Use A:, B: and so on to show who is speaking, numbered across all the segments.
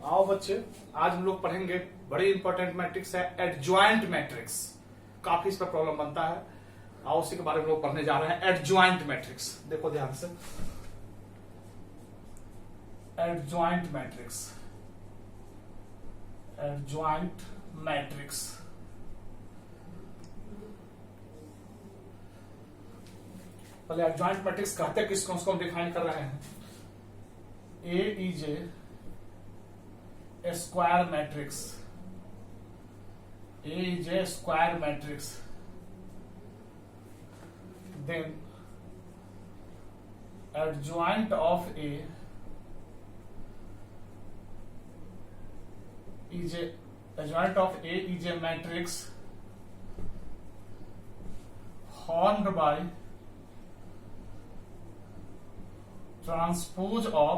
A: आओ बच्चे, आज हम लोग पढ़ेंगे बड़ी इंपॉर्टेंट मैट्रिक्स है एडजॉइंट मैट्रिक्स। काफी इस पर प्रॉब्लम बनता है। आओ उसी के बारे में लोग पढ़ने जा रहे हैं। एडजॉइंट मैट्रिक्स देखो ध्यान से, एडजॉइंट मैट्रिक्स, एडजॉइंट मैट्रिक्स। पहले एडजॉइंट मैट्रिक्स कहते हैं किसको, उसको हम डिफाइन कर रहे हैं। A is A square matrix, A is A square matrix, then adjoint of A is a matrix formed by transpose of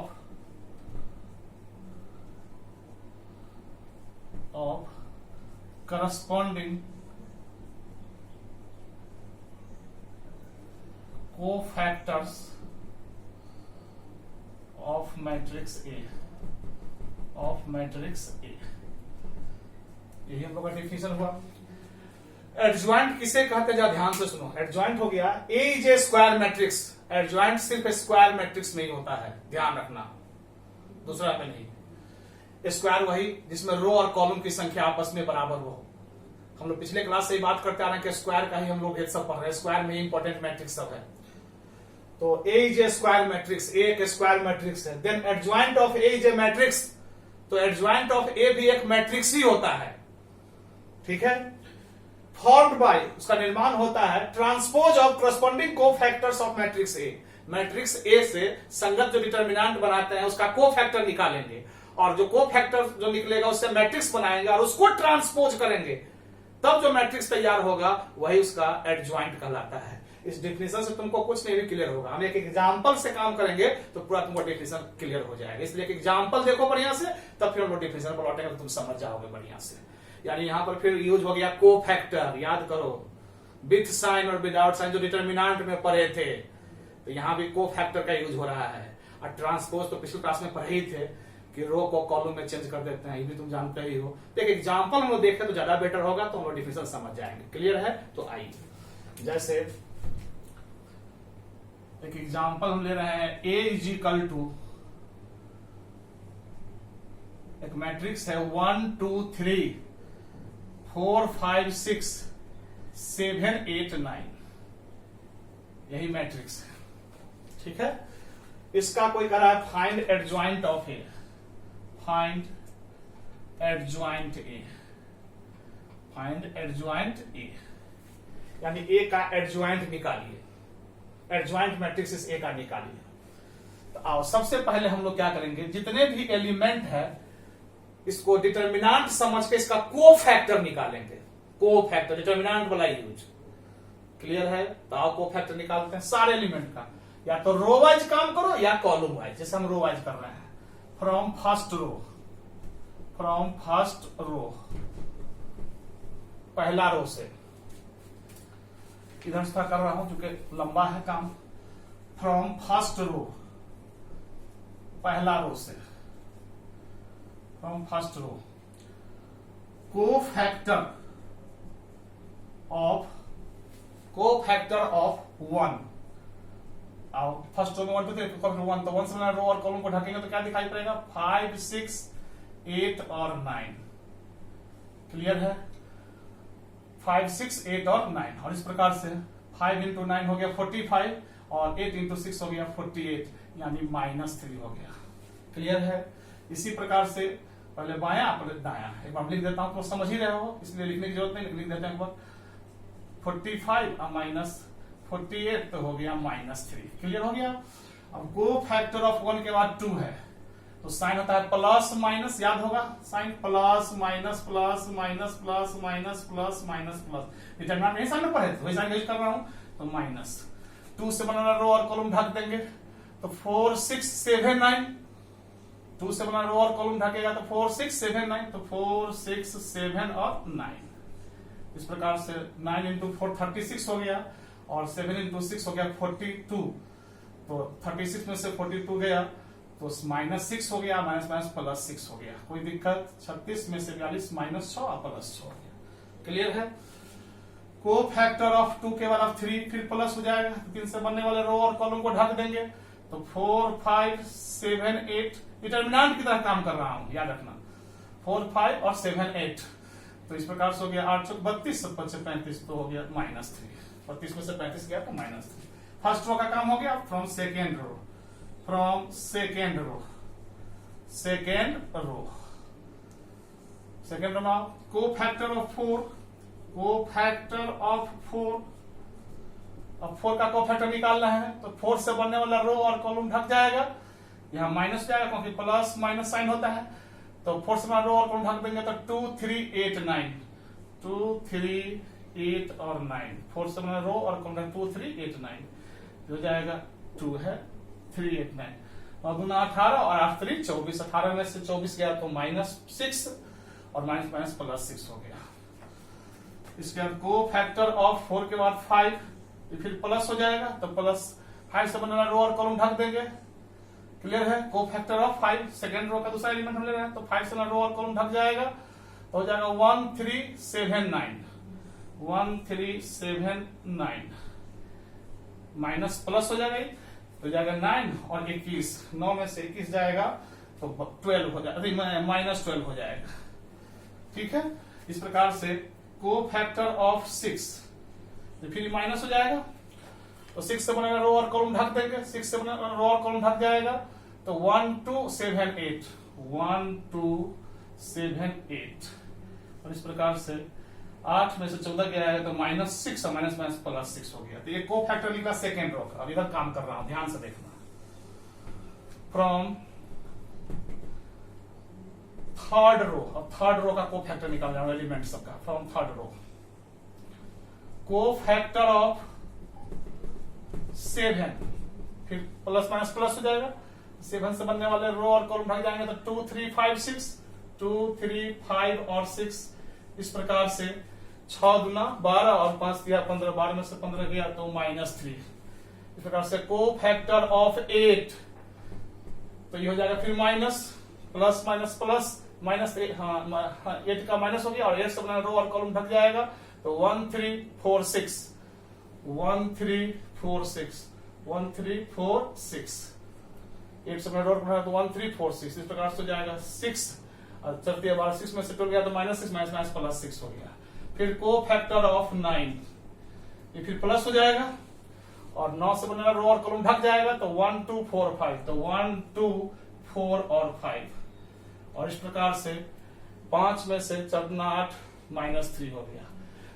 A: corresponding cofactors of matrix A, यही हम लोग का डिफिनेशन हुआ। एडजॉइंट किसे कहते हैं, जरा ध्यान से सुनो। एडजॉइंट हो गया A is A square matrix. Adjoint सिर्फ स्क्वायर मैट्रिक्स में ही होता है, ध्यान रखना, दूसरा में नहीं। स्क्वायर वही जिसमें रो और कॉलम की संख्या आपस में बराबर हो। हम लोग पिछले क्लास से ही बात करते आ रहे हैं कि स्क्वायर का ही हम लोग सब पढ़ रहे हैं। स्क्वायर में ही इंपॉर्टेंट मैट्रिक्स सब है। तो A is A square matrix, A एक स्क्वायर मैट्रिक्स है। Then adjoint of A is A matrix, तो एडजॉइंट ऑफ ए भी एक मैट्रिक्स ही होता है, ठीक है। फॉर्म्ड बाय, उसका निर्माण होता है transpose of corresponding cofactors of matrix A. Matrix A से संगत जो डिटर्मिनेंट बनाते हैं उसका कोफैक्टर निकालेंगे, और जो कोफैक्टर जो निकलेगा उससे मैट्रिक्स बनाएंगे और उसको ट्रांसपोज करेंगे, तब जो मैट्रिक्स तैयार होगा वही उसका एडजॉइंट कहलाता है। इस डेफिनेशन से तुमको कुछ नहीं भी क्लियर होगा। हम एक एग्जांपल से काम करेंगे तो पूरा तुमको डेफिनेशन क्लियर हो जाएगा। इसलिए एक एग्जांपल देखो बढ़िया से, तब फिर हम लोग डेफिनेशन पर लौटेंगे तो तुम समझ जाओगे बढ़िया से। यानी यहां पर फिर यूज हो गया कोफैक्टर, याद करो, विथ साइन और विदाउट साइन जो डिटर्मिनेंट में पढ़े थे, तो यहां भी कोफैक्टर का यूज हो रहा है। और ट्रांसपोज तो पिछले क्लास में पढ़े ही थे कि रो को कॉलम में चेंज कर देते हैं, ये भी तुम जानते ही हो। तो एक एग्जांपल हम लोग देखें तो ज्यादा बेटर होगा, तो हम लोग डिफिनेशन समझ जाएंगे। क्लियर है? तो आइए, जैसे एक एग्जांपल हम ले रहे हैं। ए इज इक्वल टू, एक मैट्रिक्स है 1 2 3 4 5 6 7 8 9, यही मैट्रिक्स है, ठीक है। इसका कोई कह रहा है find adjoint of A, find adjoint A, find adjoint A, यानी ए का एडजॉइंट निकालिए। एडजॉइंट मैट्रिक्स इस ए का निकालिए। तो आओ सबसे पहले हम लोग क्या करेंगे, जितने भी एलिमेंट है इसको डिटर्मिनेंट समझ के इसका कोफैक्टर निकालेंगे। कोफैक्टर डिटर्मिनेंट वाला यूज, क्लियर है? तो आओ कोफैक्टर निकालते हैं सारे एलिमेंट का। या तो रो वाइज काम करो या कॉलम वाइज, जैसे हम रो वाइज कर रहे हैं। From first row, from first row, पहला रो से, इधर से कर रहा हूं क्योंकि लंबा है काम। फ्रॉम फर्स्ट रो, पहला रो से, from first row, cofactor of 1। आओ फर्स्ट रो में 1 2 3 1, तो 1 से बना रो और कॉलम को ढकेंगे तो क्या दिखाई पड़ेगा? 5 6 8 और 9। क्लियर है? 5 6 8 और 9, और इस प्रकार से 5 इंटू 9 हो गया 45, और 8 इंटू 6 हो गया 48, यानी -3 हो गया। क्लियर है? इसी प्रकार से पहले बायां पहले दायां, एक बार लिख देता हूं तो समझ ही रहे हो, इसलिए लिखने की जरूरत नहीं, लिख देते हैं एक बार। 45 और -48 तो हो गया -3। क्लियर हो गया? अब कोफैक्टर ऑफ 1 के बाद 2 है, तो साइन होता है प्लस माइनस, याद होगा sign, plus minus plus minus plus minus plus minus plus. Determinant नहीं साइन में पढ़े थे, वही साइन यूज कर रहा हूं। तो -2 से बनाना रो और कॉलम ढक देंगे, तो 4 6 7 9, 2 से बना रो और कॉलम ढकेगा तो 4 6 7 9, तो 4 6 7 और 9। इस प्रकार से 9 इंटू 4 36 हो गया और 7 इंटू 6 हो गया 42। तो 36 में से 42 गया तो -6 हो गया, माइनस माइनस +6 हो गया। कोई दिक्कत? 36 में से 42 -6 और +6 हो गया। क्लियर है? को फैक्टर ऑफ 2 के बाद अब 3 फिर प्लस हो जाएगा, 3 से बनने वाले रो और कॉलम को ढक देंगे। तो 4 5 7 8 डिटर्मिनेंट की तरह काम कर रहा हूं, याद रखना। 4 5 और 7 8, तो इस प्रकार से हो गया 8 चौक 32, 7 से 35, तो हो गया -3। 32 में से 35 गया तो -3। फर्स्ट रो का काम हो गया। From second row, from second row, second row, second row में को फैक्टर ऑफ 4, को फैक्टर ऑफ 4। अब 4 का को फैक्टर निकालना है, तो 4 से बनने वाला रो और कॉलम ढक जाएगा। यहां माइनस जाएगा क्योंकि प्लस माइनस साइन होता है। तो 4 से बना रो और कॉलम ढक देंगे तो 2 3 8 9, 2 3 8 और 9। 4 से बना रो और कॉलम 2 3 8 9 हो जाएगा 2 है 3 8 9 और गुना 18 और 8 3 24। 18 में से 24 गया तो -6 और माइनस माइनस +6 हो गया। इसके बाद को फैक्टर ऑफ 4 के बाद 5, फिर प्लस हो जाएगा, तो प्लस 5 से बनने रो और कॉलम ढक देंगे। क्लियर है? को फैक्टर ऑफ 5, सेकेंड रो का दूसरा एलिमेंट हम ले रहे हैं, तो 5 से रो और कॉलम ढक जाएगा, तो हो जाएगा 1 3 7 9, 1 3 7 9 माइनस प्लस हो जाएगा, तो जाएगा 9 और 21, 9 में से 21 जाएगा तो 12 हो जाएगा, -12 हो जाएगा। ठीक है? इस प्रकार से को फैक्टर ऑफ 6, तो फिर माइनस हो जाएगा, तो 6 से बनेगा रो और कॉलम ढक देंगे, 6 से बनेगा रो और कॉलम ढक जाएगा, तो 1 2 7 8, 1 2 7 8 और इस प्रकार से 8 में से 14 गया है तो -6 और माइनस माइनस +6 हो गया। तो ये को फैक्टर निकला सेकेंड रो का। अब इधर काम कर रहा हूं, ध्यान से देखना। फ्रॉम थर्ड रो, अब थर्ड रो का को फैक्टर निकाल रहा हूं एलिमेंट सबका। फ्रॉम थर्ड रो, को फैक्टर ऑफ 7, फिर प्लस माइनस प्लस हो जाएगा, 7 से बनने वाले रो और कॉलम ढक जाएंगे, तो 2 3 5 6, 2 3 5 और 6। इस प्रकार से 6 गुना 12 और 5 दिया 15, 12 में से 15 गया तो -3। इस प्रकार से को फैक्टर ऑफ 8, तो ये हो जाएगा फिर minus plus minus plus minus 8 का माइनस हो गया और 8 से बना रो और कॉलम ढक जाएगा, तो 1 3 4 6, 1 3 4 6, 1 3 4 6, 8 से बना रो तो 1 3 4 6। इस प्रकार से हो जाएगा 6 और चलती है 12, 6 में से 12 गया तो -6 माइनस माइनस +6 हो गया। फिर को फैक्टर ऑफ 9, ये फिर प्लस हो जाएगा और 9 से बनेगा रो और कॉलम ढक जाएगा, तो 1 2 4 5, तो 1 2 4 और 5 और इस प्रकार से 5 में से 8 -3 हो गया।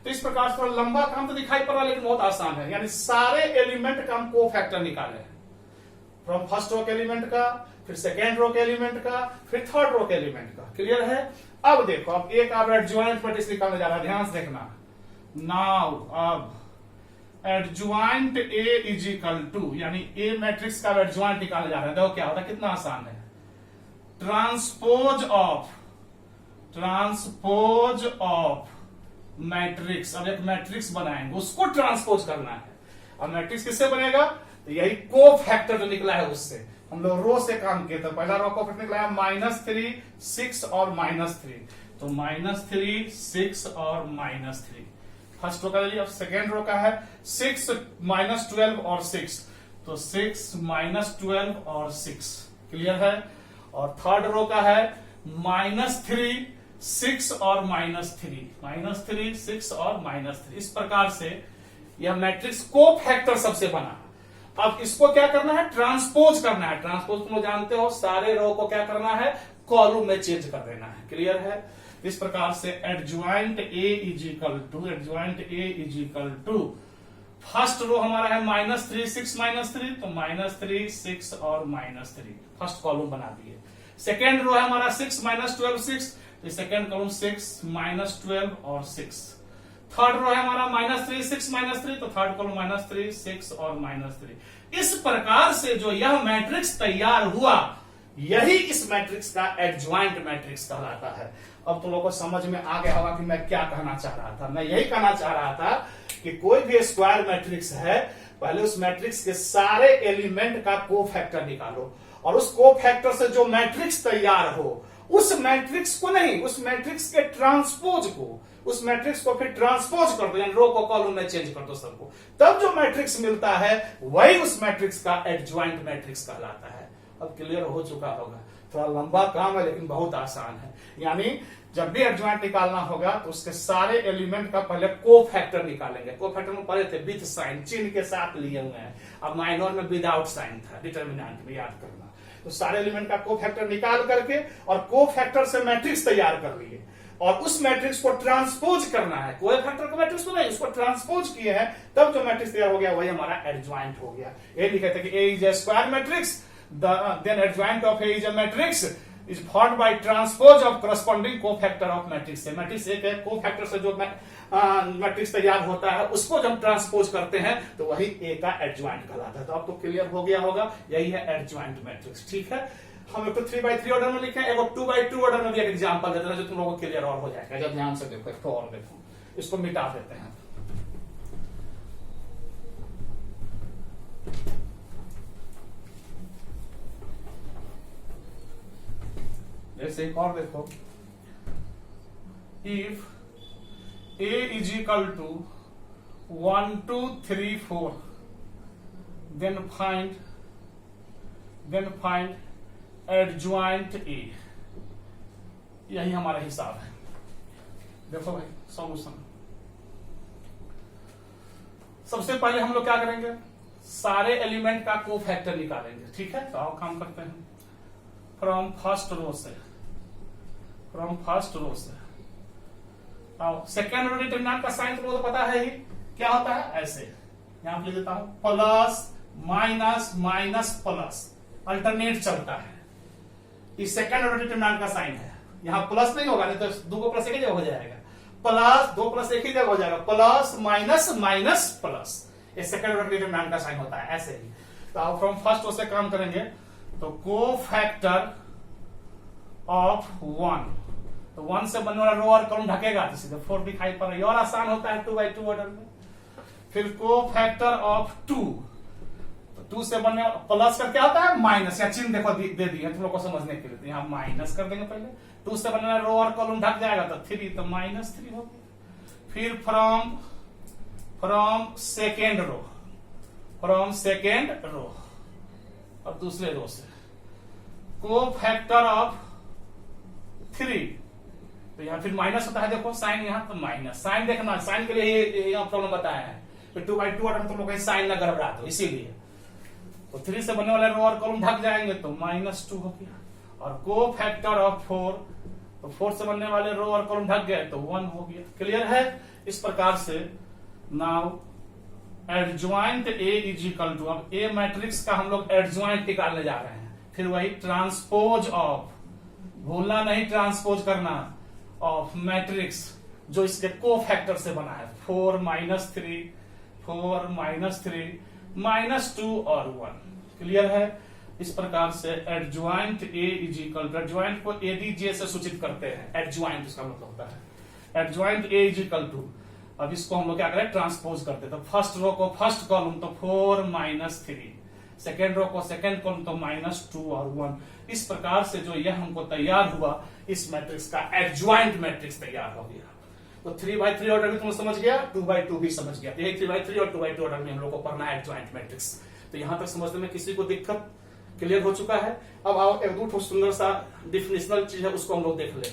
A: तो इस प्रकार से थोड़ा लंबा काम तो दिखाई पड़ रहा है लेकिन बहुत आसान है। यानी सारे एलिमेंट का हम को फैक्टर निकाले हैं, फ्रॉम फर्स्ट रो के एलिमेंट का, फिर सेकेंड रो के एलिमेंट का, फिर थर्ड रो के एलिमेंट का। क्लियर है? अब देखो, अब एक आप एडजॉइंट मैट्रिक्स निकालने जा रहा है, ध्यान से देखना। नाउ अब adjoint A is equal to, यानी ए मैट्रिक्स का एडजॉइंट निकालने जा रहे हैं। देखो क्या होता है, कितना आसान है। Transpose of matrix. अब एक मैट्रिक्स बनाएंगे, उसको ट्रांसपोज करना है। अब मैट्रिक्स किससे बनेगा? तो यही को फैक्टर जो निकला है उससे। हम लोग रो से काम किए, तो पहला रो को फैक्टर निकला है -3 6 और -3, तो -3 6 और -3 फर्स्ट रो का ले लिया। अब सेकेंड रो का है 6 -12 और 6, तो 6 -12 और 6। क्लियर है? और थर्ड रो का है -3 6 और -3, -3 6 और -3। इस प्रकार से यह मैट्रिक्स को फैक्टर सबसे बना। अब इसको क्या करना है? ट्रांसपोज करना है। ट्रांसपोज तुम लोग जानते हो, सारे रो को क्या करना है? कॉलम में चेंज कर देना है। क्लियर है? इस प्रकार से adjoint A is equal to, adjoint A is equal to, first row हमारा है -3 6 -3, तो -3 6 और -3 फर्स्ट कॉलम बना दिए। सेकेंड रो है हमारा 6 -12 6, तो सेकेंड कॉलम 6 -12 और 6। थर्ड रो है हमारा -3 6 -3, तो थर्ड कॉलम -3 6 और -3। इस प्रकार से जो यह मैट्रिक्स तैयार हुआ, यही इस मैट्रिक्स का एडजॉइंट मैट्रिक्स कहलाता है। अब तुम लोगों को समझ में आ गया होगा कि मैं क्या कहना चाह रहा था। मैं यही कहना चाह रहा था कि कोई भी स्क्वायर मैट्रिक्स है, पहले उस मैट्रिक्स के सारे एलिमेंट का को फैक्टर निकालो और उस कोफैक्टर से जो मैट्रिक्स तैयार हो, उस मैट्रिक्स को नहीं, उस मैट्रिक्स के ट्रांसपोज को, उस मैट्रिक्स को फिर ट्रांसपोज कर दो, यानी रो को कॉलम में चेंज कर दो सबको, तब जो मैट्रिक्स मिलता है वही उस मैट्रिक्स का एडजॉइंट मैट्रिक्स कहलाता है। अब क्लियर हो चुका होगा। थोड़ा लंबा काम है लेकिन बहुत आसान है। यानी जब भी एडजॉइंट निकालना होगा तो उसके सारे एलिमेंट का पहले कोफैक्टर निकालेंगे। कोफैक्टर में पढ़े थे विथ साइन, चिन्ह के साथ लिए हुए हैं। अब माइनर में विदाउट साइन था, डिटर्मिनेंट में याद करना। तो सारे एलिमेंट का कोफैक्टर निकाल करके और कोफैक्टर से मैट्रिक्स तैयार कर लिए और उस मैट्रिक्स को ट्रांसपोज करना है। कोफैक्टर को मैट्रिक्स को नहीं, उसको ट्रांसपोज किए हैं, तब जो मैट्रिक्स तैयार हो गया वही हमारा एडजॉइंट हो गया। ये लिखे थे कि A is A square matrix, then adjoint of A is a matrix is formed by transpose of corresponding cofactor of matrix है। मैट्रिक्स एक है, कोफैक्टर से जो मैट्रिक्स तैयार होता है उसको जब ट्रांसपोज करते हैं तो वही ए का एडजॉइंट कहलाता है। तो आपको क्लियर हो गया होगा, यही है एडजॉइंट मैट्रिक्स। ठीक है, हम एक तो 3x3 ऑर्डर में लिखे, एक 2x2 ऑर्डर में भी एक एग्जांपल देते हैं जो तुम लोगों को क्लियर और हो जाएगा। जब ध्यान से देखो, एक तो और देखो, इसको मिटा देते हैं। जैसे एक और देखो, if A is equal to 1 2 3 4 then find adjoint A। यही हमारा हिसाब है। देखो भाई सॉल्यूशन, सबसे पहले हम लोग क्या करेंगे, सारे एलिमेंट का कोफैक्टर निकालेंगे। ठीक है, तो आओ काम करते हैं। फ्रॉम फर्स्ट रो से आओ, सेकेंड रो डिटरमिनेंट का साइन तो पता है ही, क्या होता है, ऐसे यहां पे लिख देता हूं, plus minus minus plus, alternate चलता है। इस सेकेंड रो डिटरमिनेंट का साइन है, यहां प्लस नहीं होगा, नहीं तो 2 को प्लस एक ही जगह हो जाएगा, प्लस 2 प्लस एक ही जगह हो जाएगा, प्लस माइनस माइनस प्लस। ये सेकेंड रो डिटरमिनेंट का साइन होता है ऐसे ही। तो आप फ्रॉम फर्स्ट रो से काम करेंगे, तो कोफैक्टर ऑफ 1, तो 1 से बनने वाला रो और कॉलम ढकेगा तो सीधे 4 दिखाई पड़ रहा है, और आसान होता है 2x2 ऑर्डर में। फिर कोफैक्टर ऑफ 2, तो 2 से बनने वाला प्लस का क्या होता है, माइनस, या चिन्ह देखो दे दिए तुम लोग को समझने के लिए, तो यहां माइनस कर देंगे पहले। 2 से बनने वाला रो और कॉलम ढक जाएगा तो 3, तो -3 हो गया। फिर फ्रॉम सेकेंड रो और दूसरे रो से कोफैक्टर ऑफ 3, तो यहां फिर माइनस होता है, देखो साइन, यहां तो माइनस, साइन देखना, साइन के लिए यहां प्रॉब्लम बताया है। फिर 2x2 ऑर्डर में तुम लोग कहीं साइन ना गड़बड़ा दो, इसीलिए तो 3 से बनने वाले रो और कॉलम ढक जाएंगे तो -2 हो गया। और कोफैक्टर ऑफ 4, तो 4 से बनने वाले रो और कॉलम ढक गए तो 1 हो गया। क्लियर है? इस प्रकार से now adjoint A is equal to, अब A मैट्रिक्स का हम लोग एडजॉइंट निकालने जा रहे हैं। फिर वही ट्रांसपोज ऑफ, भूलना नहीं ट्रांसपोज करना, ऑफ मैट्रिक्स जो इसके कोफैक्टर से बना है, 4 -3 -2 और 1। क्लियर है? इस प्रकार से adjoint A is equal to, adjoint को ADJ से सूचित करते हैं, एडजॉइंट इसका मतलब होता है adjoint A is equal to. अब इसको हम लोग क्या करें, ट्रांसपोज करते, तो फर्स्ट रो को फर्स्ट कॉलम तो 4 -3, सेकेंड रो को सेकेंड कॉलम तो -2 और 1। इस प्रकार से जो यह हमको तैयार हुआ, इस मैट्रिक्स का एडजॉइंट मैट्रिक्स तैयार हो गया। तो 3x3 ऑर्डर भी तुम समझ गया, 2x2 भी समझ गया। यही 3x3 और 2x2 ऑर्डर में हम लोग को पढ़ना है एडजॉइंट मैट्रिक्स। तो यहां तक समझने में किसी को दिक्कत क्लियर हो चुका है? अब आओ एक दो सुंदर सा डिफिनेशनल चीज है, उसको हम लोग देख ले।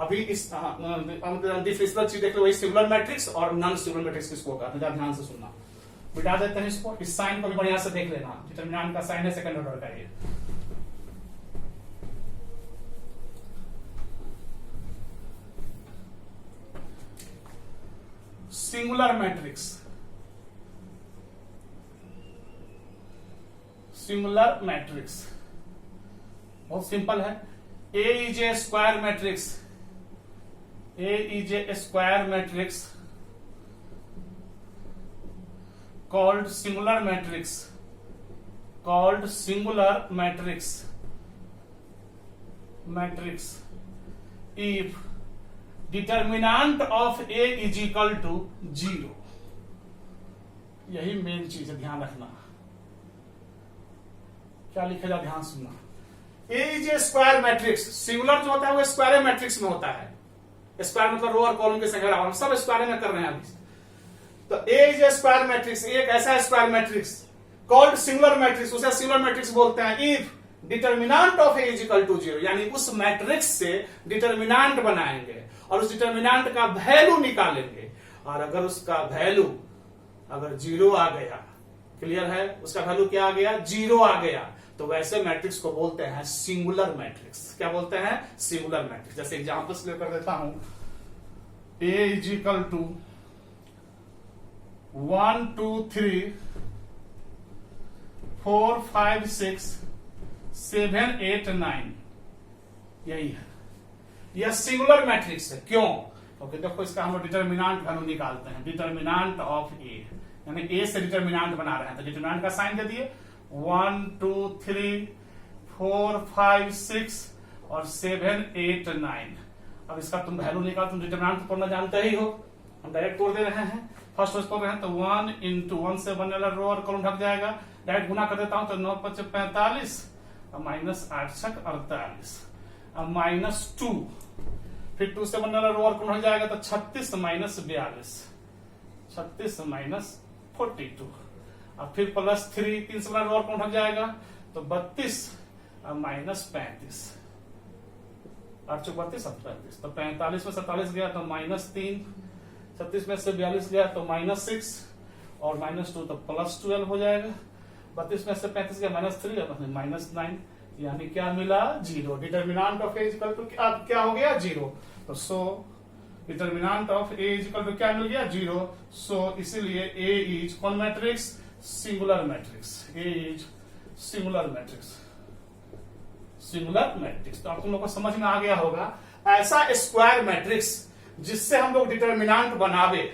A: अभी इस डिफिनेशनल चीज देख लो, वही सिंगुलर मैट्रिक्स और नॉन सिंगुलर मैट्रिक्स किसको कहते हैं, ध्यान से सुनना। बिठा देते हैं इसको, इस साइन को भी बढ़िया से देख लेना, डिटरमिनेंट का साइन है सेकंड ऑर्डर का ये। सिंगुलर मैट्रिक्स, सिंगुलर मैट्रिक्स बहुत सिंपल है। A is a square matrix, A is a square matrix called singular matrix, called singular matrix if determinant of A is equal to 0। यही main चीज है, ध्यान रखना। क्या लिखेगा, ध्यान सुनना। A is A square matrix. Singular जो होता है वो स्क्वायर मैट्रिक्स में होता है। स्क्वायर मतलब रो और कॉलम की संख्या, हम सब स्क्वायर में कर रहे हैं अभी। तो A is A square matrix, एक ऐसा square matrix called singular matrix, उसे सिंगुलर मैट्रिक्स बोलते हैं if determinant of A is equal to 0, यानी उस मैट्रिक्स से डिटर्मिनेंट बनाएंगे और उस डिटर्मिनेंट का वैल्यू निकालेंगे, और अगर उसका वैल्यू अगर 0 आ गया, क्लियर है, उसका वैल्यू क्या आ गया, 0 आ गया, तो वैसे मैट्रिक्स को बोलते हैं सिंगुलर मैट्रिक्स। क्या बोलते हैं, सिंगुलर मैट्रिक्स। जैसे एग्जांपल्स लेकर देता हूं, ए इज इक्वल टू 1 2 3 4 5 6 7 8 9, यही है, यह सिंगुलर मैट्रिक्स है। क्यों, क्योंकि देखो इसका हम लोग डिटर्मिनेंट वैल्यू निकालते हैं, डिटर्मिनेंट ऑफ ए, यानी ए से डिटर्मिनेंट बना रहे हैं, तो डिटर्मिनेंट का साइन दे दिए 1 2 3 4 5 6 और 7 8 9। अब इसका तुम वैल्यू निकाल, तुम डिटर्मिनेंट तोड़ना जानते ही हो, हम डायरेक्ट तोड़ दे रहे हैं। फर्स्ट रोज तोड़ रहे हैं तो 1 इंटू 1 से बनने वाला रो और कॉलम ढक जाएगा, डायरेक्ट गुना कर देता हूं तो 9 5 45 और माइनस 8 6 48 और माइनस 2, फिर 2 से बनने वाला रो और कॉलम ढक जाएगा तो 36 माइनस 42, 36 माइनस 42 और फिर प्लस 3, 3 से बना रो और कॉलम ढक जाएगा तो 32 और माइनस 35, 8 चौक 32 और 35, तो 45 में 47 गया तो माइनस 3, 36 में से 42 गया तो माइनस 6 और माइनस 2 तो प्लस 12 हो जाएगा, 32 में से 35 गया माइनस 3 और माइनस 9, यानी क्या मिला, 0। Determinant of A is equal to क्या हो गया, 0। तो so determinant of A is equal to क्या मिल गया, 0। सो इसीलिए ए इज कौन matrix, singular matrix, A is singular matrix, singular matrix. तो आप तुम लोग को समझ में आ गया होगा, ऐसा स्क्वायर मैट्रिक्स जिससे हम लोग डिटर्मिनेंट बनावे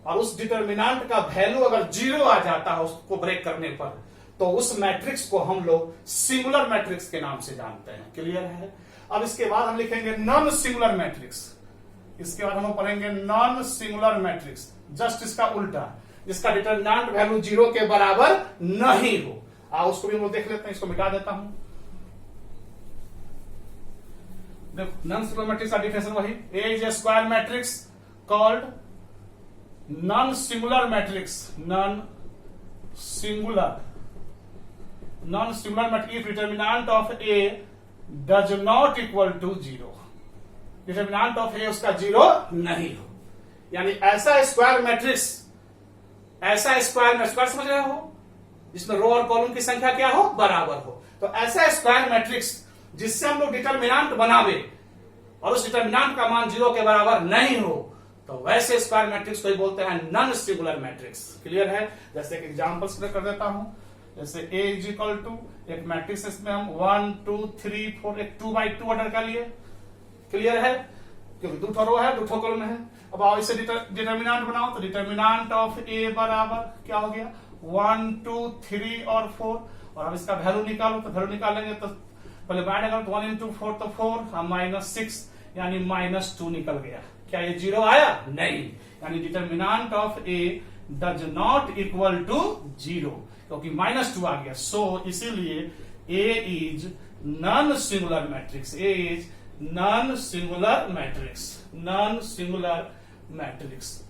A: और उस डिटर्मिनेंट का वैल्यू अगर 0 आ जाता है उसको ब्रेक करने पर, तो उस मैट्रिक्स को हम लोग सिंगुलर मैट्रिक्स के नाम से जानते हैं। क्लियर है। अब इसके बाद हम लिखेंगे नॉन सिंगुलर मैट्रिक्स, इसके बाद हम पढ़ेंगे नॉन सिंगुलर मैट्रिक्स, जस्ट इसका उल्टा, जिसका डिटर्मिनेंट वैल्यू 0 के बराबर नहीं हो। उसको भी हम लोग देख लेते हैं, इसको मिटा देता हूं। देखो नॉन सिंगुलर मैट्रिक्स का डिफिनेशन वही, A is A square matrix called non singular matrix, non singular matrix if determinant of A does not equal to 0, determinant of A उसका 0 नहीं हो, यानी ऐसा स्क्वायर मैट्रिक्स, ऐसा स्क्वायर समझ रहे हो, जिसमें रो और कॉलम की संख्या क्या हो, बराबर हो। तो ऐसा स्क्वायर मैट्रिक्स जिससे हम लोग डिटर्मिनेंट बनावे और उस डिटर्मिनेंट का मान 0 के बराबर नहीं हो, तो वैसे स्क्वायर मैट्रिक्स को ही बोलते हैं नॉन सिंगुलर मैट्रिक्स। क्लियर है। जैसे कि एग्जांपल्स कर देता हूं, जैसे ए इज इक्वल टू एक मैट्रिक्स, इसमें हम 1 2 3 4 एक 2 बाई 2 ऑर्डर कर लिए। क्लियर है, क्योंकि 2 रो है 2 कॉलम है। अब आओ इसे डिटर्मिनेंट बनाओ, तो डिटर्मिनेंट ऑफ ए बराबर क्या हो गया, 1 2 3 और 4, और अब इसका वैल्यू निकालो, तो वैल्यू निकालेंगे तो पहले बाहर निकालो, 1 इंटू 4 तो 4 माइनस 6 यानी माइनस 2 निकल गया। क्या ये 0 आया, नहीं, यानी determinant of A does not equal to 0, क्योंकि माइनस 2 आ गया। सो इसीलिए A is non singular matrix, A is non singular matrix, non singular matrix.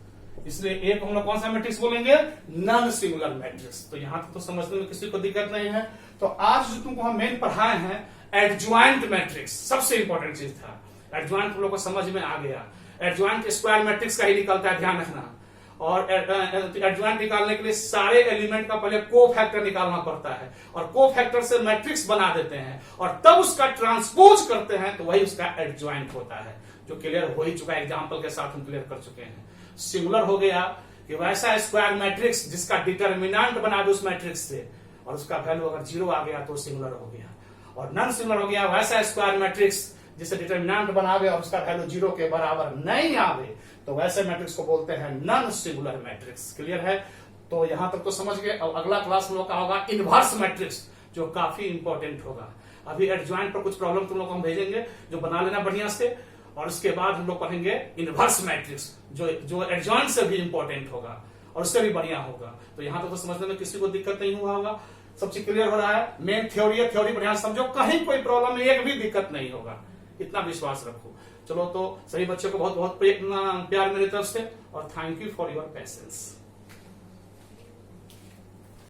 A: इसलिए ए को हम लोग कौन सा मैट्रिक्स बोलेंगे, नॉन सिंगुलर मैट्रिक्स। तो यहां तक तो समझने में किसी को दिक्कत नहीं है। तो आज जो तुमको हम मेन पढ़ाए हैं एडजॉइंट मैट्रिक्स, सबसे इंपॉर्टेंट चीज था। एडजॉइंट तुम लोग को समझ में आ गया। एडजॉइंट स्क्वायर मैट्रिक्स का ही निकलता है, ध्यान रखना। और एडजॉइंट निकालने के लिए सारे एलिमेंट का पहले को फैक्टर निकालना पड़ता है, और को फैक्टर से मैट्रिक्स बना देते हैं और तब उसका ट्रांसपोज करते हैं, तो वही उसका एडजॉइंट होता है, जो क्लियर हो ही चुका है, एग्जाम्पल के साथ हम क्लियर कर चुके हैं। सिंगुलर हो गया कि वैसा स्क्वायर मैट्रिक्स जिसका डिटर्मिनेंट बना दो उस मैट्रिक्स से, और उसका वैल्यू अगर 0 आ गया तो सिंगुलर हो गया। और नॉन सिंगुलर हो गया वैसा स्क्वायर मैट्रिक्स जिसे डिटर्मिनेंट बनावे और उसका वैल्यू 0 के बराबर नहीं आवे, तो वैसे मैट्रिक्स को बोलते हैं नॉन सिंगुलर मैट्रिक्स। क्लियर है। तो यहां तक तो समझ गए। अब अगला क्लास हम लोग का होगा इनवर्स मैट्रिक्स, जो काफी इंपॉर्टेंट होगा। अभी एडजॉइंट पर कुछ प्रॉब्लम तुम लोग को हम भेजेंगे, जो बना लेना बढ़िया से, और उसके बाद हम लोग पढ़ेंगे इनवर्स मैट्रिक्स, जो एडजॉइंट से भी इंपॉर्टेंट होगा और उससे भी बढ़िया होगा। तो यहां तक तो समझने में किसी को दिक्कत नहीं हुआ होगा। सब चीज क्लियर हो रहा है। मेन थ्योरी है, थ्योरी बढ़िया समझो, कहीं कोई प्रॉब्लम एक भी दिक्कत नहीं होगा, इतना विश्वास रखो। चलो तो सभी बच्चों को बहुत बहुत प्यार मेरी तरफ से, और thank you for your patience.